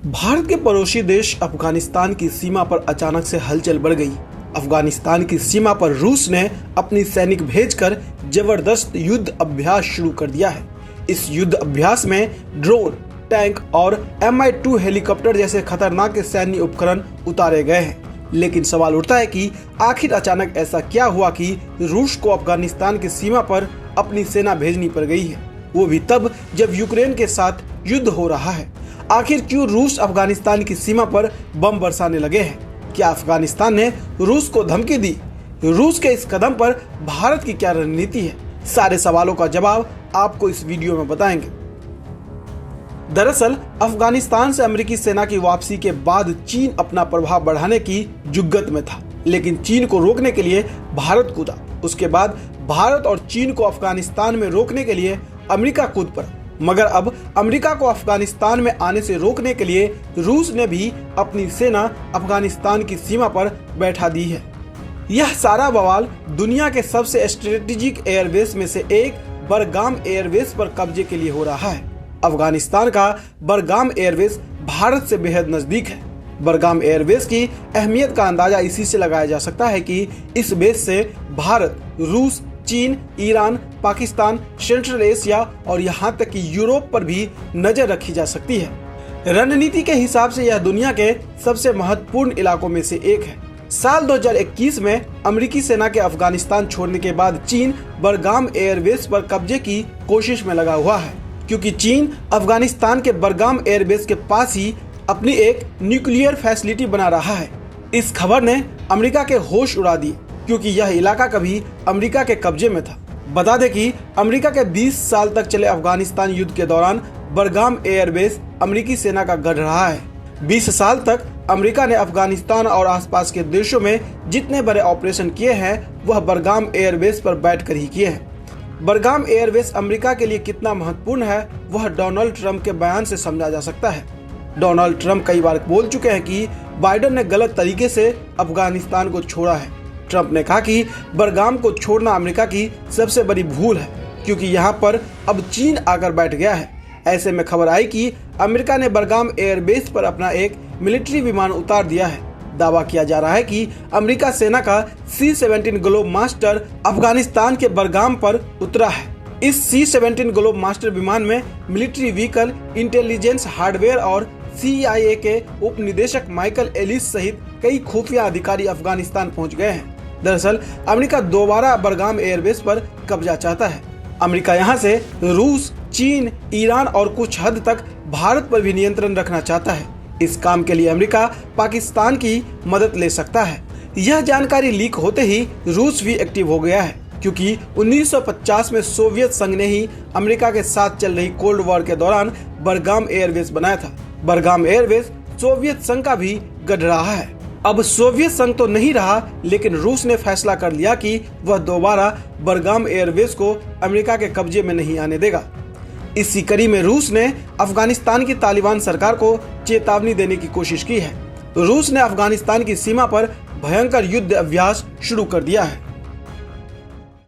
भारत के पड़ोसी देश अफगानिस्तान की सीमा पर अचानक से हलचल बढ़ गई। अफगानिस्तान की सीमा पर रूस ने अपनी सैनिक भेजकर जबरदस्त युद्ध अभ्यास शुरू कर दिया है। इस युद्ध अभ्यास में ड्रोन, टैंक और Mi-2 हेलीकॉप्टर जैसे खतरनाक सैन्य उपकरण उतारे गए हैं। लेकिन सवाल उठता है कि आखिर अचानक ऐसा क्या हुआ कि रूस को अफगानिस्तान की सीमा पर अपनी सेना भेजनी पड़ गई है, वो भी तब जब यूक्रेन के साथ युद्ध हो रहा है। आखिर क्यों रूस अफगानिस्तान की सीमा पर बम बरसाने लगे हैं? क्या अफगानिस्तान ने रूस को धमकी दी? रूस के इस कदम पर भारत की क्या रणनीति है? सारे सवालों का जवाब आपको इस वीडियो में बताएंगे। दरअसल अफगानिस्तान से अमेरिकी सेना की वापसी के बाद चीन अपना प्रभाव बढ़ाने की जुग्गत में था, लेकिन चीन को रोकने के लिए भारत कूदा। उसके बाद भारत और चीन को अफगानिस्तान में रोकने के लिए अमेरिका कूद पड़ा। मगर अब अमेरिका को अफगानिस्तान में आने से रोकने के लिए रूस ने भी अपनी सेना अफगानिस्तान की सीमा पर बैठा दी है। यह सारा बवाल दुनिया के सबसे स्ट्रेटेजिक एयरबेस में से एक बरगाम एयरबेस पर कब्जे के लिए हो रहा है। अफगानिस्तान का बरगाम एयरबेस भारत से बेहद नजदीक है। बरगाम एयरबेस की अहमियत का अंदाजा इसी से लगाया जा सकता है कि इस बेस से भारत, रूस, चीन, ईरान, पाकिस्तान, सेंट्रल एशिया और यहाँ तक कि यूरोप पर भी नजर रखी जा सकती है। रणनीति के हिसाब से यह दुनिया के सबसे महत्वपूर्ण इलाकों में से एक है। साल 2021 में अमेरिकी सेना के अफगानिस्तान छोड़ने के बाद चीन बरगाम एयरबेस पर कब्जे की कोशिश में लगा हुआ है, क्योंकि चीन अफगानिस्तान के बरगाम एयरबेस के पास ही अपनी एक न्यूक्लियर फैसिलिटी बना रहा है। इस खबर ने अमेरिका के होश उड़ा दिए, क्योंकि यह इलाका कभी अमेरिका के कब्जे में था। बता दें कि अमेरिका के 20 साल तक चले अफगानिस्तान युद्ध के दौरान बरगाम एयरबेस अमेरिकी सेना का गढ़ रहा है। 20 साल तक अमेरिका ने अफगानिस्तान और आसपास के देशों में जितने बड़े ऑपरेशन किए हैं वह बरगाम एयरबेस पर बैठकर ही किए हैं। बरगाम एयरबेस अमेरिका के लिए कितना महत्वपूर्ण है वह डोनाल्ड ट्रंप के बयान से समझा जा सकता है। डोनाल्ड ट्रंप कई बार बोल चुके हैं कि बाइडेन ने गलत तरीके से अफगानिस्तान को छोड़ा है। ट्रंप ने कहा कि बरगाम को छोड़ना अमेरिका की सबसे बड़ी भूल है, क्योंकि यहाँ पर अब चीन आकर बैठ गया है। ऐसे में खबर आई कि अमेरिका ने बरगाम एयरबेस पर अपना एक मिलिट्री विमान उतार दिया है। दावा किया जा रहा है कि अमेरिका सेना का C-17 ग्लोब मास्टर अफगानिस्तान के बरगाम पर उतरा है। इस C-17 ग्लोब मास्टर विमान में मिलिट्री व्हीकल, इंटेलिजेंस हार्डवेयर और CIA के उप निदेशक माइकल एलिस सहित कई खुफिया अधिकारी अफगानिस्तान पहुंच गए हैं। दरअसल अमेरिका दोबारा बरगाम एयरबेस पर कब्जा चाहता है। अमेरिका यहां से रूस, चीन, ईरान और कुछ हद तक भारत पर भी नियंत्रण रखना चाहता है। इस काम के लिए अमेरिका पाकिस्तान की मदद ले सकता है। यह जानकारी लीक होते ही रूस भी एक्टिव हो गया है, क्योंकि 1950 में सोवियत संघ ने ही अमेरिका के साथ चल रही कोल्ड वॉर के दौरान बरगाम एयरबेस बनाया था। बरगाम एयरबेस सोवियत संघ का भी गढ़ रहा है। अब सोवियत संघ तो नहीं रहा, लेकिन रूस ने फैसला कर लिया कि वह दोबारा बरगाम एयरबेस को अमेरिका के कब्जे में नहीं आने देगा। इसी कड़ी में रूस ने अफगानिस्तान की तालिबान सरकार को चेतावनी देने की कोशिश की है। रूस ने अफगानिस्तान की सीमा पर भयंकर युद्ध अभ्यास शुरू कर दिया है।